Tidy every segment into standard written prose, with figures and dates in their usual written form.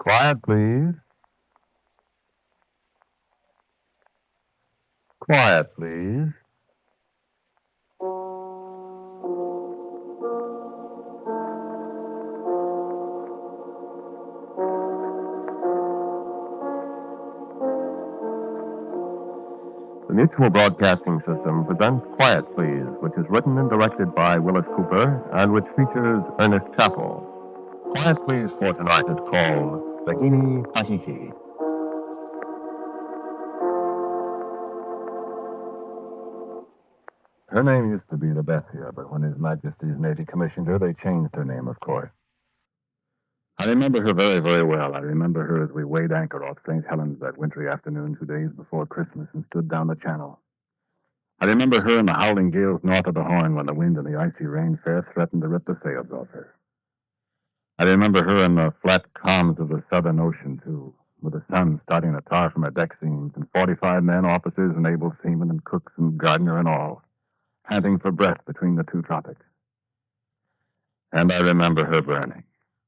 Quiet, please. Quiet, please. The Mutual Broadcasting System presents Quiet, Please, which is written and directed by Willis Cooper and which features Ernest Chappell. Quiet, Please for tonight is called Vahine Tahiti. Her name used to be the Bethia, but when His Majesty's Navy commissioned her, they changed her name, of course. I remember her very, very well. I remember her as we weighed anchor off St. Helens that wintry afternoon 2 days before Christmas and stood down the channel. I remember her in the howling gales north of the Horn when the wind and the icy rain fair threatened to rip the sails off her. I remember her in the flat calms of the Southern Ocean, too, with the sun starting to tar from her deck seams and 45 men, officers and able seamen and cooks and gardener and all, panting for breath between the two tropics. And I remember her burning,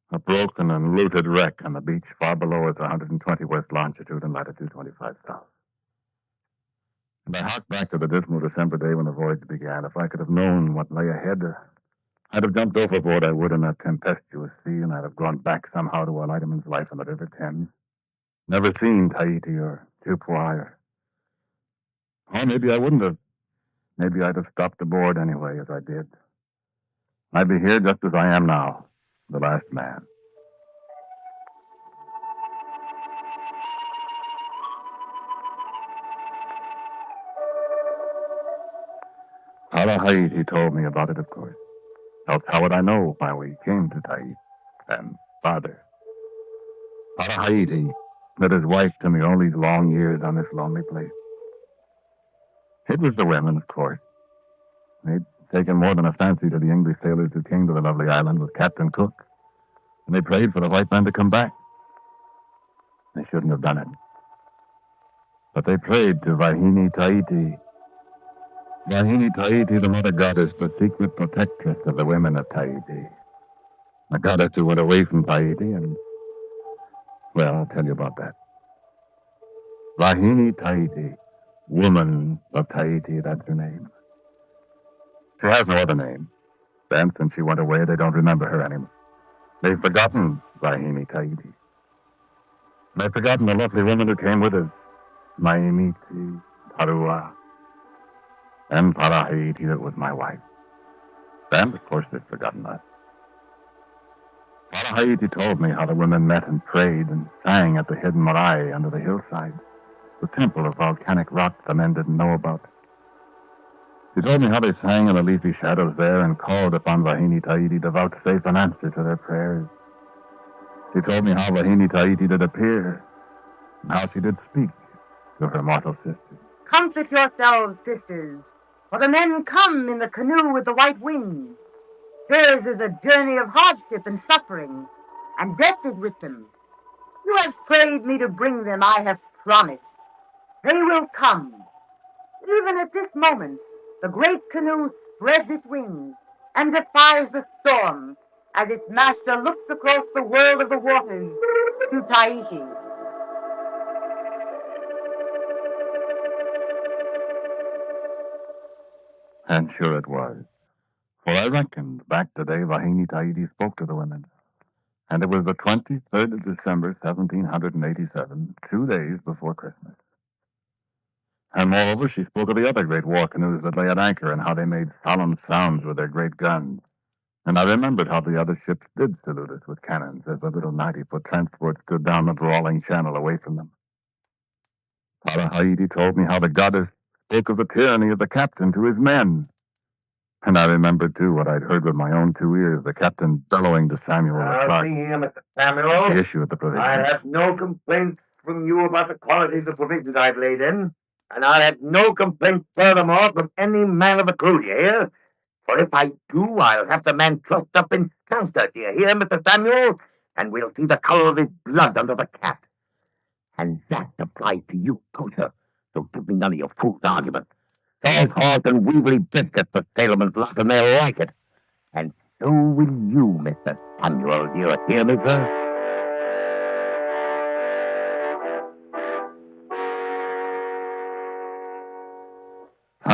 a broken and looted wreck on the beach far below at 120 west longitude and latitude 25 south. And I hark back to the dismal December day when the voyage began. If I could have known what lay ahead, I'd have jumped overboard, I would, in that tempestuous sea, and I'd have gone back somehow to a lighterman's life on the River Thames. Never seen Tahiti or Tupua. Or maybe I wouldn't have. Maybe I'd have stopped aboard anyway, as I did. I'd be here just as I am now, the last man. Tahiti told me about it, of course. Else how would I know why we came to Tahiti? And father. Tahiti led his wife to me all these long years on this lonely place. It was the women, of course. They'd taken more than a fancy to the English sailors who came to the lovely island with Captain Cook, and they prayed for the white man to come back. They shouldn't have done it. But they prayed to Vahine Tahiti. Vahine Tahiti, the mother goddess, the secret protectress of the women of Tahiti. A goddess who went away from Tahiti and, well, I'll tell you about that. Vahine Tahiti, woman of Tahiti, that's her name. She has no other name. Then, since she went away, they don't remember her anymore. They've forgotten Vahine Tahiti. They've forgotten the lovely women who came with her. Maimiti, Tarua, and Parahiti, that was my wife. Then, of course, they've forgotten that. Parahiti told me how the women met and prayed and sang at the hidden marae under the hillside, the temple of volcanic rock the men didn't know about. She told me how they sang in the leafy shadows there and called upon Vahine Tahiti to vouchsafe an answer to their prayers. She told me how Vahine Tahiti did appear and how she did speak to her mortal sisters. Comfort yourselves, sisters, for the men come in the canoe with the white wings. Theirs is a journey of hardship and suffering, and vested with them. You have prayed me to bring them, I have promised. They will come. Even at this moment, the great canoe spreads its wings and defies the storm as its master looks across the world of the waters to Tahiti. And sure it was. For I reckoned back the day Vahine Tahiti spoke to the women. And it was the 23rd of December, 1787, 2 days before Christmas. And moreover, she spoke of the other great war canoes that lay at anchor and how they made solemn sounds with their great guns. And I remembered how the other ships did salute us with cannons as the little 90-foot transport stood down the brawling channel away from them. Parahiti told me how the goddess spoke of the tyranny of the captain to his men. And I remembered, too, what I'd heard with my own 2 ears, the captain bellowing to Samuel the clerk. See here, Mr. Samuel. The issue of the provisions. I have no complaint from you about the qualities of provisions I've laid in, and I have no complaint furthermore from any man of the crew here. For if I do, I'll have the man trussed up in concert here, Mr. Samuel, and we'll see the color of his blood under the cap. And that applies to you, Kosher. So give me none of your fool's argument. Salt, hard, and weevily biscuits for sailorman's lot, and they'll like it. And so will you, Mr. Samuel. Do you hear me, sir?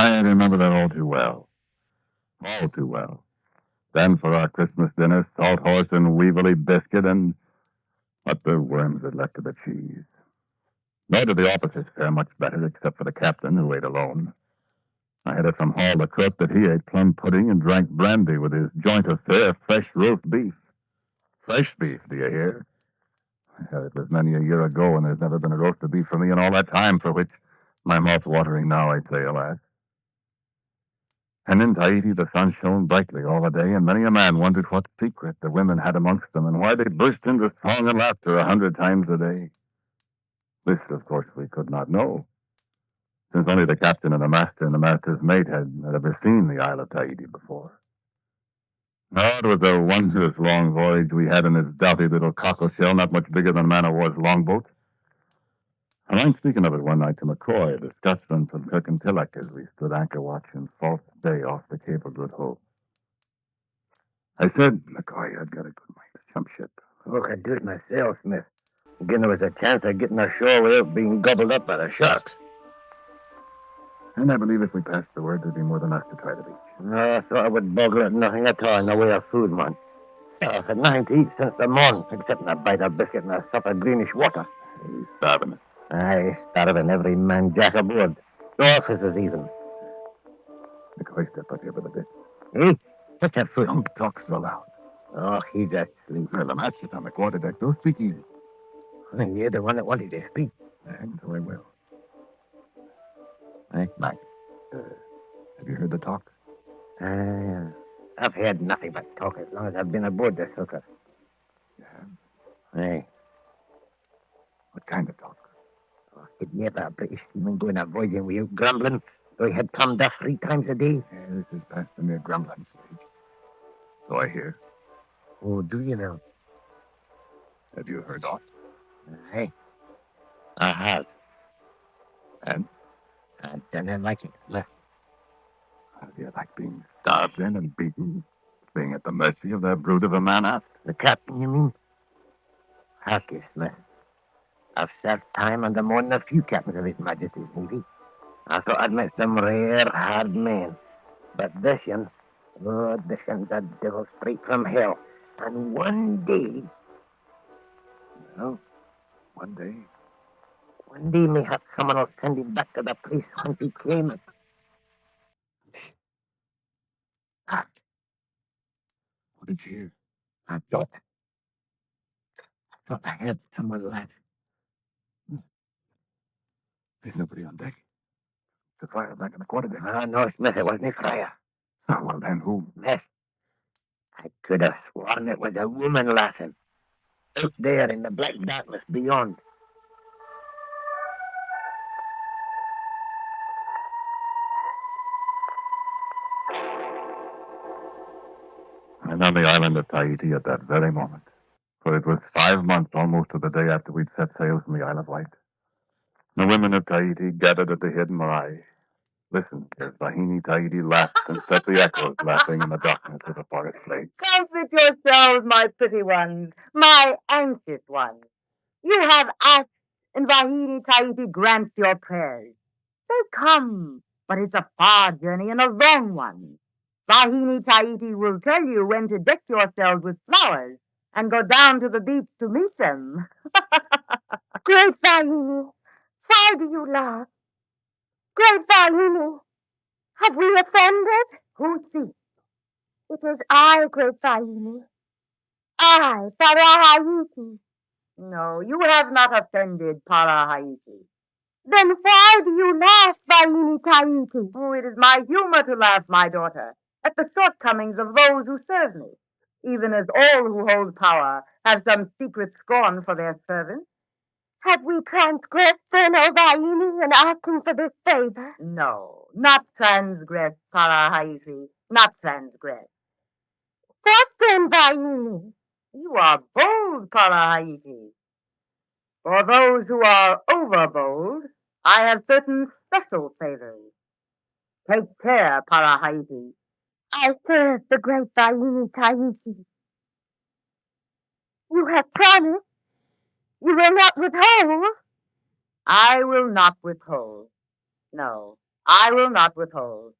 I remember that all too well. All too well. Then for our Christmas dinner, salt horse and weevilly biscuit and what the worms had left of the cheese. Nor did the officers fare much better, except for the captain, who ate alone. I had it from Hall the cook that he ate plum pudding and drank brandy with his joint of fair, fresh roast beef. Fresh beef, do you hear? It was many a year ago, and there's never been a roast of beef for me in all that time, for which my mouth's watering now, I say, alas. And in Tahiti the sun shone brightly all the day, and many a man wondered what secret the women had amongst them, and why they burst into song and laughter 100 times a day. This, of course, we could not know, since only the captain and the master's mate had ever seen the Isle of Tahiti before. No, it was a wondrous long voyage we had in this doughty little cockle shell, not much bigger than a man of war's longboat. And I'm speaking of it one night to McCoy, the Scotsman from Kirkintilloch, as we stood anchor watching false day off the Cape of Good Hope. I said, McCoy, I'd got a good mind to jump ship. Look, I'd do it myself, Smith. Again, there was a chance of getting ashore without being gobbled up by the sharks. And I believe if we passed the word, there'd be more than us to try to beach. No, I thought I would boggle at nothing at all in the way of food, man. I've had nothing to eat since the morning, except a bite of biscuit and a sup of greenish water. He's starving. Aye, starving every man jack aboard. The officers even. McCoy, step up here with a bit. What's that foot? Don't talk so loud. Oh, he's asleep. Well, the master's on the quarterdeck. Don't speak easy. You're the one that wanted to speak. And so I will. Hey, Mike. Have you heard the talk? I've heard nothing but talk as long as I've been aboard this hooker. Yeah. Aye. What kind of talk? Oh, he'd never a British seaman going a voyaging without grumbling, though he had come there 3 times a day. Yeah, this is past the mere grumbling stage. So I hear. Oh, do you know? Have you heard aught? Aye. I have. And I don't like it. Look. how do you like being starved in and beaten, being at the mercy of that brute of a man up? The captain, you mean? Obviously. I've served time under more than a few captains of His Majesty's Navy. I thought I'd met some rare, hard men. But this one, this one's the devil straight from hell. And one day, Well, one day. may have someone will send him back to the place whence he came it. What? What did you hear? I thought I heard someone laugh. There's nobody on deck. It's a fire back in the quarterdeck. Ah, no, Smith, it wasn't his fire. Oh, well, then who? Yes. I could have sworn it was a woman laughing. Out there in the black darkness beyond. And on the island of Tahiti at that very moment. For it was 5 months almost to the day after we'd set sail from the Isle of Wight. The women of Tahiti gathered at the hidden marae. Listen, as Vahine Tahiti laughed and set the echoes laughing in the darkness of the forest glade. Comfort yourselves, my pretty ones, my anxious ones. You have asked, and Vahine Tahiti grants your prayers. They come, but it's a far journey and a long one. Vahine Tahiti will tell you when to deck yourselves with flowers and go down to the beach to meet them. Great Vahine, why do you laugh? Great Vahine, have we offended? Hootsie, it is I, Great Vahine. I, Parahayiti. No, you have not offended Parahayiti. Then why do you laugh, Vahine Tahiti? Oh, it is my humor to laugh, my daughter, at the shortcomings of those who serve me, even as all who hold power have some secret scorn for their servants. Have we transgressed, then, O Vahine, in asking for this favor? No, not transgressed, Parahayiti, not transgressed. First, then, Vahine, you are bold, Parahayiti. For those who are overbold, I have certain special favors. Take care, Parahayiti. I serve the great Vahine Tahiti. You have promised. You will not withhold. I will not withhold. No, I will not withhold.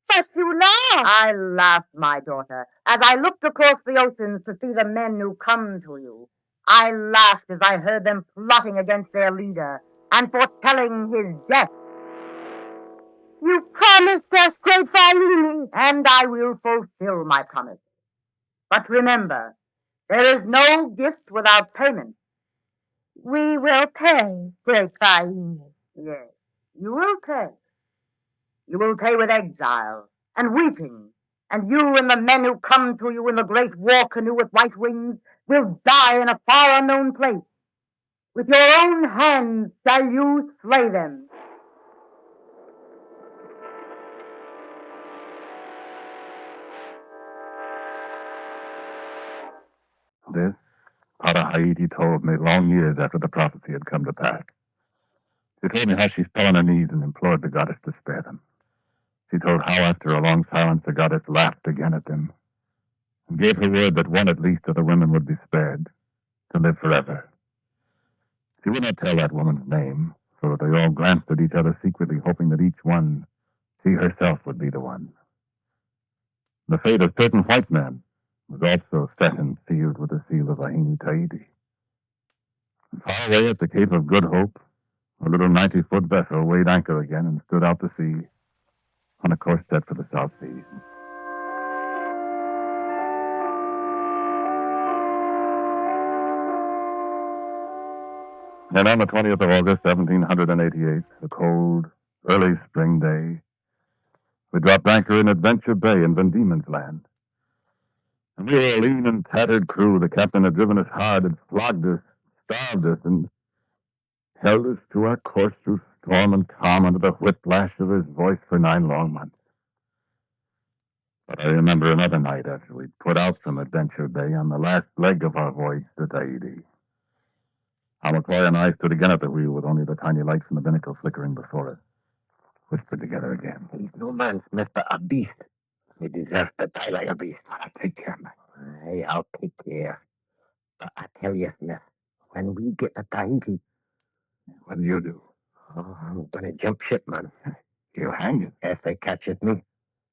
But you laughed. I laughed, my daughter, as I looked across the oceans to see the men who come to you. I laughed as I heard them plotting against their leader and foretelling his death. You promised us, great Vahine, and I will fulfill my promise. But remember, there is no gift without payment. We will pay, great Vahine. Yes, you will pay. You will pay with exile and weeping, and you and the men who come to you in the great war canoe with white wings will die in a far unknown place. With your own hands shall you slay them. This, Tahiti told me long years after the prophecy had come to pass. She told me how she fell on her knees and implored the goddess to spare them. She told how after a long silence the goddess laughed again at them and gave her word that one at least of the women would be spared to live forever. She would not tell that woman's name, so that they all glanced at each other secretly, hoping that each one, she herself, would be the one. The fate of certain white men was also set and sealed with the seal of Vahine Tahiti. Far away at the Cape of Good Hope, a little 90-foot vessel weighed anchor again and stood out to sea on a course set for the South Seas. And on the 20th of August, 1788, a cold, early spring day, we dropped anchor in Adventure Bay in Van Diemen's Land. And we were a lean and tattered crew. The captain had driven us hard and flogged us, starved us, and held us to our course through storm and calm under the whiplash of his voice for 9 long months. But I remember another night after we'd put out from Adventure Bay on the last leg of our voyage to Tahiti. How McCoy and I stood again at the wheel with only the tiny lights from the binnacle flickering before us, whispered together again. He's no man, Mr. A beast. He deserves to die like a beast. I'll take care, man. Aye, I'll take care. But I tell you, miss, when we get to Tahiti, What do you do? oh, I'm gonna jump ship, man. You hang it. If they catches me,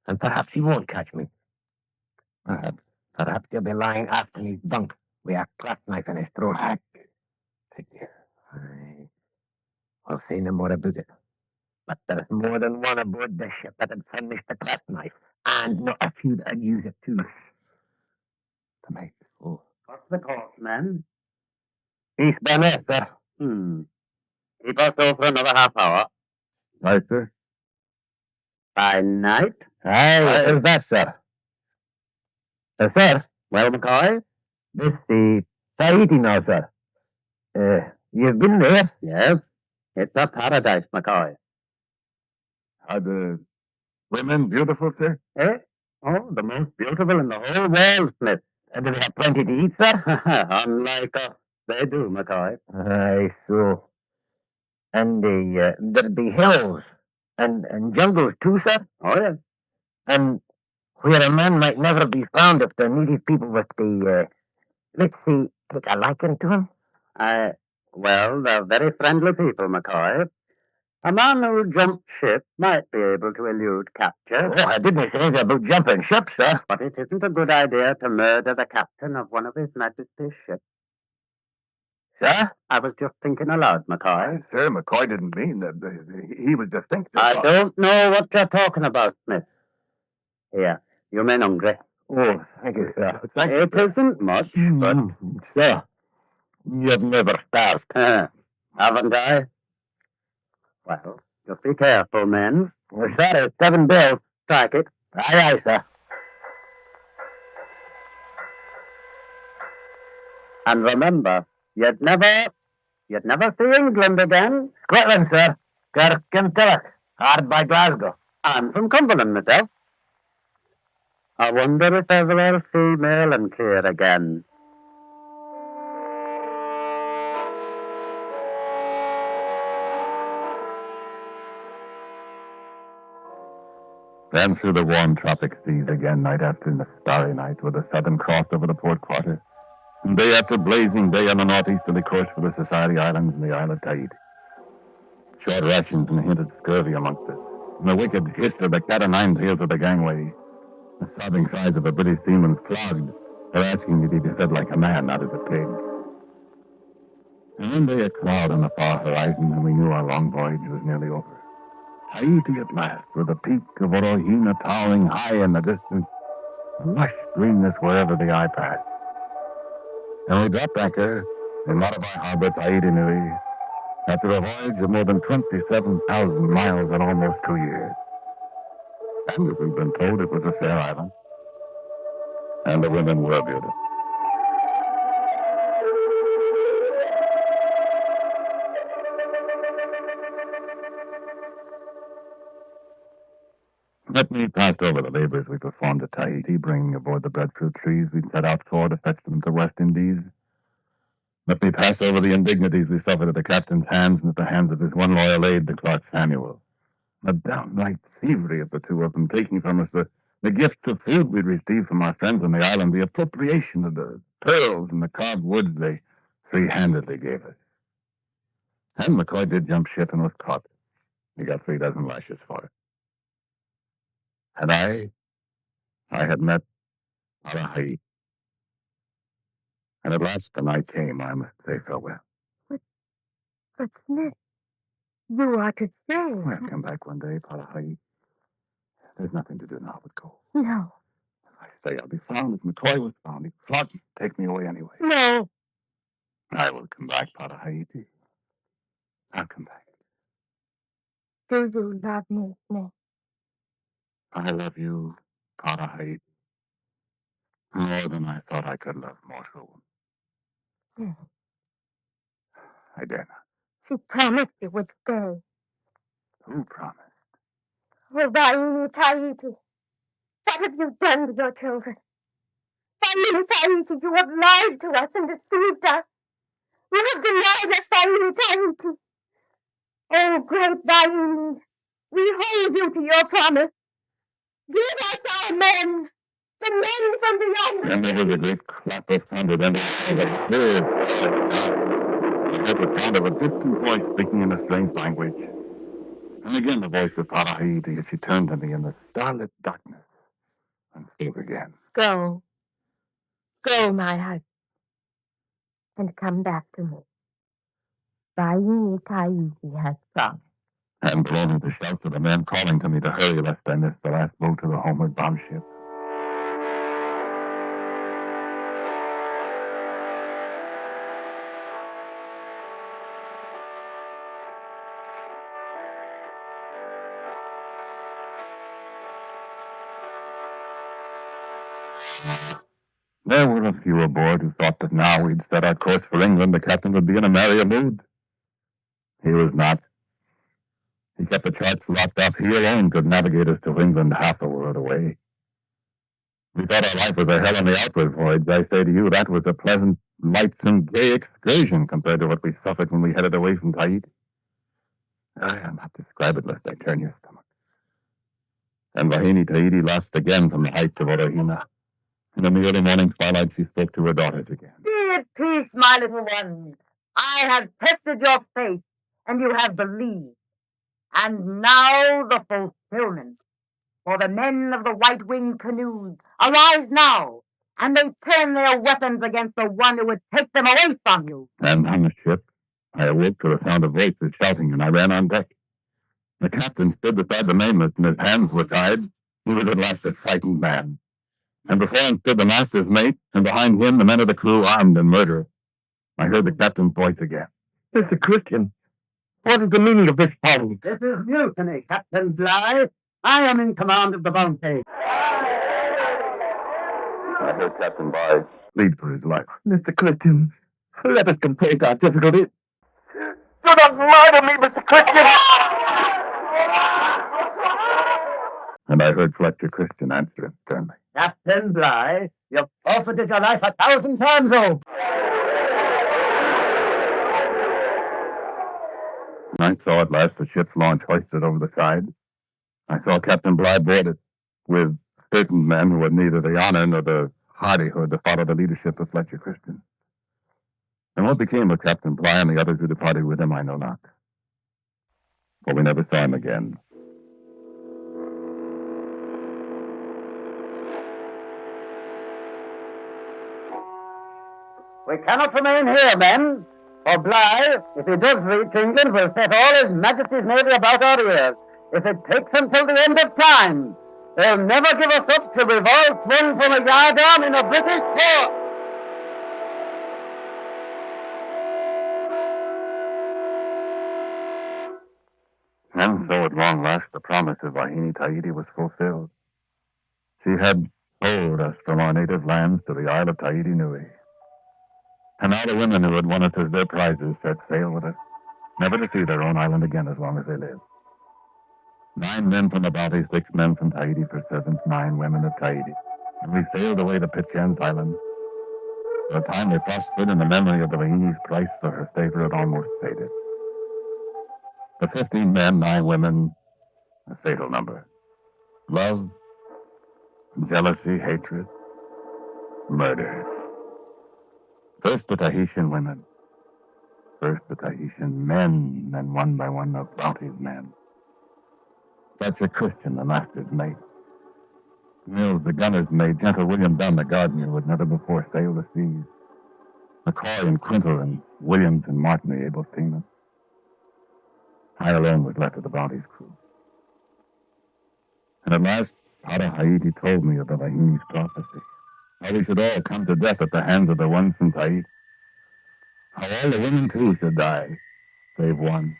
and perhaps he won't catch me. Perhaps he'll be lying up in his bunk with a clasp knife in his throat. Take care. Aye. I'll say no more about it. But there's more than one aboard the ship that'd furnish the clasp knife, and not a few that'd use it too. To make. Oh. What's the course, man? East by west, sir. Keep us over another half hour. Right, sir? By night? Aye, what is that, sir? Sir, well, McCoy, this is Tahiti now, sir. You've been there? Yes. It's a paradise, McCoy. Are the women beautiful, sir? Eh? Oh, the most beautiful in the whole world, Smith. And do they have plenty to eat, sir? Unlike us, they do, McCoy. Aye, so. And there'd be hills and jungles too, sir? Oh, yeah. And where a man might never be found if the needy people with the, let's see, take a liking to him? Well, they're very friendly people, McCoy. A man who jumps ship might be able to elude capture. Oh, I didn't say anything about jumping ship, sir. But it isn't a good idea to murder the captain of one of His Majesty's ships. Sir, I was just thinking aloud, McCoy. Sir, McCoy didn't mean that. He was just thinking. I don't know what you're talking about, Smith. Here, you men hungry? Oh, thank you, sir. Thank It isn't much, but... Sir, you've never starved. Haven't I? Well, just be careful, men. We're sorry, 7 bills. Strike it. Aye, aye, sir. And remember, you'd never see England again. Scotland, sir. Kirkintilloch, hard by Glasgow. I'm from Cumberland myself. I wonder if ever I'll see Melanchthon again. Then through the warm tropic seas again, night after the starry night, with the Southern Cross over the port quarter, and day after blazing day on the northeasterly course for the Society Islands and the Isle of Tahiti. Short rations and hinted scurvy amongst us. and the wicked hiss of the cat o' nine tails of the gangway, the sobbing cries of a British seaman flogged for asking that he be fed like a man, not as a pig. And one day a cloud on the far horizon, and we knew our long voyage was nearly over. Tahiti at last, with the peak of Wahine towering high in the distance, lush greenness wherever the eye passed. And we dropped anchor in Marabai Harbor, Tahiti, Nui, after a voyage of more than 27,000 miles in almost 2 years. And as we've been told, it was a fair island, and the women were beautiful. Let me pass over the labors we performed at Tahiti, bringing aboard the breadfruit trees we set out for to fetch them to the West Indies. Let me pass over the indignities we suffered at the captain's hands and at the hands of his one loyal aide, the clerk Samuel. The downright thievery of the two of them, taking from us the gifts of food we'd received from our friends on the island, the appropriation of the pearls and the carved woods they free-handedly gave us. And McCoy did jump ship and was caught. He got 3 dozen lashes for it. And I had met Arahai. And at last the night came, I must say farewell. What's next? You are to stay. I'll come back one day, Arahai. There's nothing to do now but go. No. I say I'll be found as McCoy was found. He thought he'd take me away anyway. No. I will come back, Tahiti. I'll come back. Do you love me more? I love you, Tahiti, more than I thought I could love more soon. No. I dare not. She promised you would stay. Who promised? Oh, Vahine Tahiti, what have you done to your children? Vahine Tahiti, you have lied to us and deceived us. You have denied us, Vahine Tahiti. Oh, great Vahine, we hold you to your promise. Give us our men, the men from beyond. And there was a great clap of thunder, then the spirit fell down. I heard the sound of a distant voice speaking in a strange language. And again the voice of Tahiti as she turned to me in the starlit darkness and spoke again. Go. Go, my husband, and come back to me. Vahine Tahiti has gone. And below the shouts of the men calling to me to hurry lest I miss the last boat to the homeward bound ship. There were a few aboard who thought that now we'd set our course for England, the captain would be in a merrier mood. He was not. He kept the charts locked up. He alone could navigate us to England half a world away. We thought our life was a hell on the outward voyage. I say to you, that was a pleasant, lightsome, gay excursion compared to what we suffered when we headed away from Tahiti. I am not describe it lest I turn your stomach. And Vahine Tahiti lost again from the heights of Wahine. And in the early morning twilight, she spoke to her daughters again. Be at peace, my little ones. I have tested your faith, and you have believed. And now the fulfillment. For the men of the white-winged canoes arise now, and they turn their weapons against the one who would take them away from you. And on the ship, I awoke to the sound of voices shouting, and I ran on deck. The captain stood beside the mainmast, and his hands were tied. He was at last a frightened man. And before him stood the master's mate, and behind him the men of the crew armed and murderous. I heard the captain's voice again. Mr. Christian, what is the meaning of this party? This is mutiny, Captain Bligh. I am in command of the Bounty. I heard Captain Bligh plead for his life. Mr. Christian, let us complete our difficulties. Do not murder me, Mr. Christian! And I heard Fletcher Christian answer him sternly. Captain Bligh, you've forfeited your life 1,000 times over. I saw at last the ship's launch hoisted over the side. I saw Captain Bligh boarded with certain men who had neither the honor nor the hardihood to follow the leadership of Fletcher Christian. And what became of Captain Bligh and the others who departed with him, I know not. For we never saw him again. We cannot remain here, men. For Bligh, if he does reach England, will set all his Majesty's navy about our ears. If it takes until the end of time, they'll never give us up to revolt when from a yard arm in a British port. And though at long last the promise of Vahine Tahiti was fulfilled, she had pulled us from our native lands to the Isle of Tahiti Nui. And now the women who had won it as their prizes set sail with us, never to see their own island again as long as they lived. 9 men from the Bounty, 6 men from Tahiti for 7, 9 women of Tahiti. And we sailed away to Pitcairn's Island. For a time they prospered, and the memory of the Vahine's price for her favor had almost faded. The 15 men, 9 women, a fatal number. Love, jealousy, hatred, murder. First the Tahitian women, first the Tahitian men, then one by one the Bounty's men. Such a Christian, the master's mate. Mills, the gunner's mate, gentle William Dunn, the gardener, who had never before sailed the seas. McCoy and Quintal and Williams and Martin, the able seamen. I alone was left of the Bounty's crew. And at last, Tahiti told me of the Vahine's prophecy. How we should all come to death at the hands of the ones from Tahiti. How all the women too should die, save one.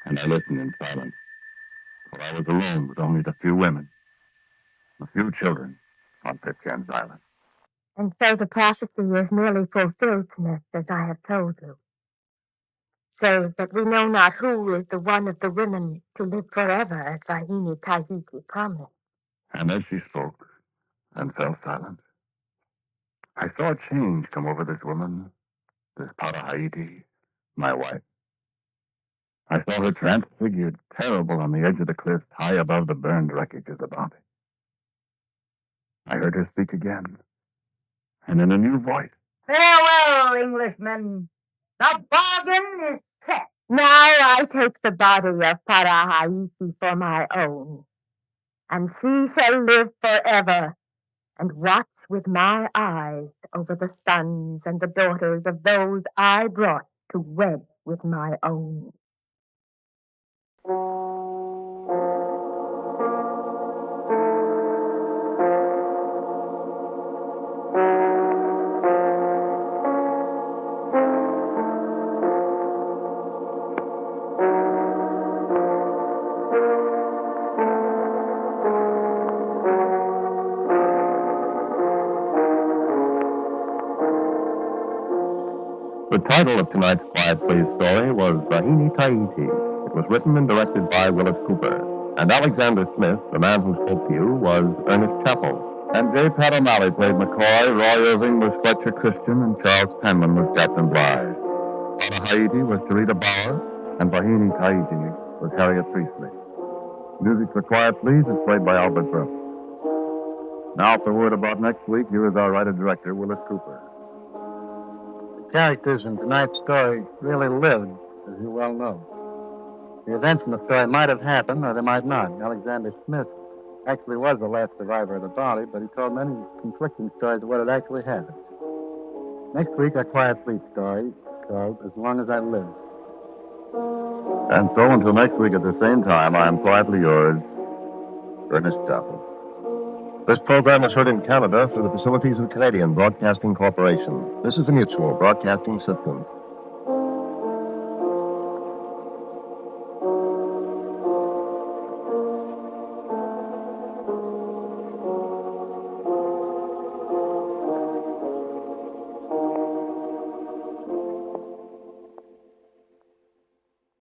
And I listened in silence, for I was alone with only the few women, the few children on Pitcairn's Island. And so the prophecy is nearly fulfilled, Smith, as I have told you. So that we know not who is the one of the women to live forever, as Vahine Tahiti promised. And as she spoke and fell silent, I saw a change come over this woman, this Tahiti, my wife. I saw her transfigured, terrible on the edge of the cliff, high above the burned wreckage of the Bounty. I heard her speak again, and in a new voice. Farewell, Englishmen. The bargain is set. Now I take the body of Tahiti for my own, and she shall live forever, and watch with my eyes over the sons and the daughters of those I brought to wed with my own. The title of tonight's Quiet Place story was Vahine Tahiti. It was written and directed by Willis Cooper. And Alexander Smith, the man who spoke to you, was Ernest Chappell. And J. Pat O'Malley played McCoy, Roy Irving was Fletcher Christian, and Charles Penman was Captain Bligh. Tahiti was Tarita Bauer, and Vahine Tahiti was Harriet Priestley. Music for Quiet Please is played by Albert Brooks. Now for word about next week, here is our writer-director, Willis Cooper. Characters in tonight's story really lived, as you well know. The events in the story might have happened, or they might not. Alexander Smith actually was the last survivor of the Bounty, but he told many conflicting stories of what had actually happened. Next week, our Quiet Please story called As Long as I Live. And so until next week at the same time, I am quietly yours, Ernest Chappell. This program was heard in Canada through the facilities of Canadian Broadcasting Corporation. This is the Mutual Broadcasting System.